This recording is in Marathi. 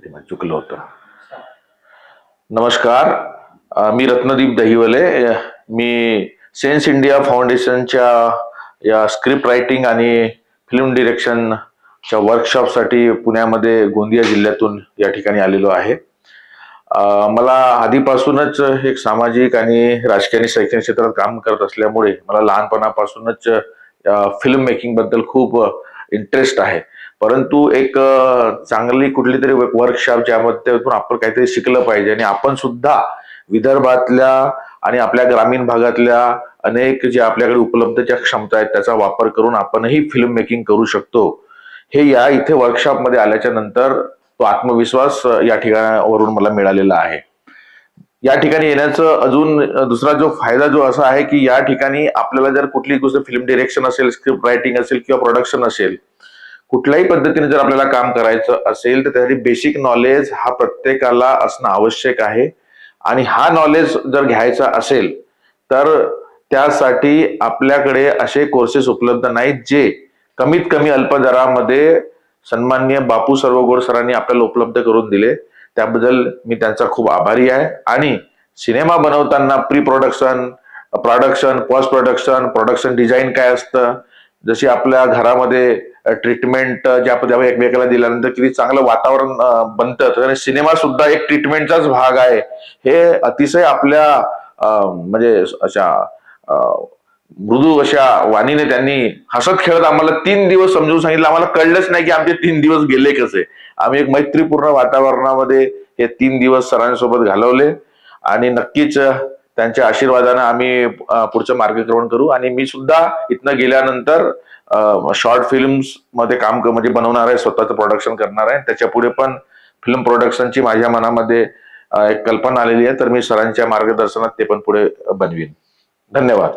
चुकलं होतं. नमस्कार, मी रत्नदीप दहिवले. मी सेन्स इंडिया फाउंडेशनच्या या स्क्रिप्ट रायटिंग आणि फिल्म डिरेक्शनच्या वर्कशॉपसाठी पुण्यामध्ये गोंदिया जिल्ह्यातून या ठिकाणी आलेलो आहे. मला आधीपासूनच एक सामाजिक आणि राजकीय आणि शैक्षणिक क्षेत्रात काम करत असल्यामुळे मला लहानपणापासूनच फिल्म मेकिंग बद्दल खूप इंटरेस्ट आहे. परंतु एक चांगली कुठली तरी वर्कशॉप ज्यामध्ये आपण काहीतरी शिकलं पाहिजे आणि आपण सुद्धा विदर्भातल्या आणि आपल्या ग्रामीण भागातल्या अनेक जे आपल्याकडे उपलब्ध ज्या क्षमता आहेत त्याचा वापर करून आपणही फिल्म मेकिंग करू शकतो, हे या इथे वर्कशॉपमध्ये आल्याच्या नंतर तो आत्मविश्वास या ठिकाणावरून मला मिळालेला आहे. या ठिकाणी येण्याचं अजून दुसरा जो फायदा जो असा आहे की या ठिकाणी आपल्याला जर कुठली गोष्ट फिल्म डिरेक्शन असेल, स्क्रिप्ट रायटिंग असेल किंवा प्रोडक्शन असेल, कुठल्याही पद्धतीने जर आपल्याला काम करायचं असेल तर त्यासाठी बेसिक नॉलेज हा प्रत्येकाला असणं आवश्यक आहे. आणि हा नॉलेज जर घ्यायचा असेल तर त्यासाठी आपल्याकडे असे कोर्सेस उपलब्ध नाहीत जे कमीत कमी अल्प दरामध्ये सन्माननीय बापू सर्वगोड सरांनी आपल्याला उपलब्ध करून दिले. त्याबद्दल मी त्यांचा खूप आभारी आहे. आणि सिनेमा बनवताना pre production, production, post production, production design काय असतं, जशी आपल्या घरामध्ये ट्रीटमेंट ज्या एकमेकाला दिल्यानंतर किती चांगलं वातावरण बनतं, आणि सिनेमा सुद्धा एक ट्रीटमेंटचाच भाग आहे. हे अतिशय आपल्या म्हणजे अशा मृदू अशा वाणीने त्यांनी हसत खेळत आम्हाला 3 दिवस समजून सांगितलं. आम्हाला कळलंच नाही की आमचे 3 दिवस गेले कसे. आम्ही एक मैत्रीपूर्ण वातावरणामध्ये हे 3 दिवस सरांसोबत घालवले आणि नक्कीच त्यांच्या आशीर्वादाने आम्ही पुढचं मार्गक्रमण करू. आणि मी सुद्धा इथनं गेल्यानंतर शॉर्ट फिल्म्स मध्ये काम म्हणजे बनवणार आहे, स्वतःचं प्रोडक्शन करणार आहे. त्याच्या पुढे पण फिल्म प्रोडक्शनची माझ्या मनामध्ये एक कल्पना आलेली आहे, तर मी सरांच्या मार्गदर्शनात ते पण पुढे बनवीन. धन्यवाद.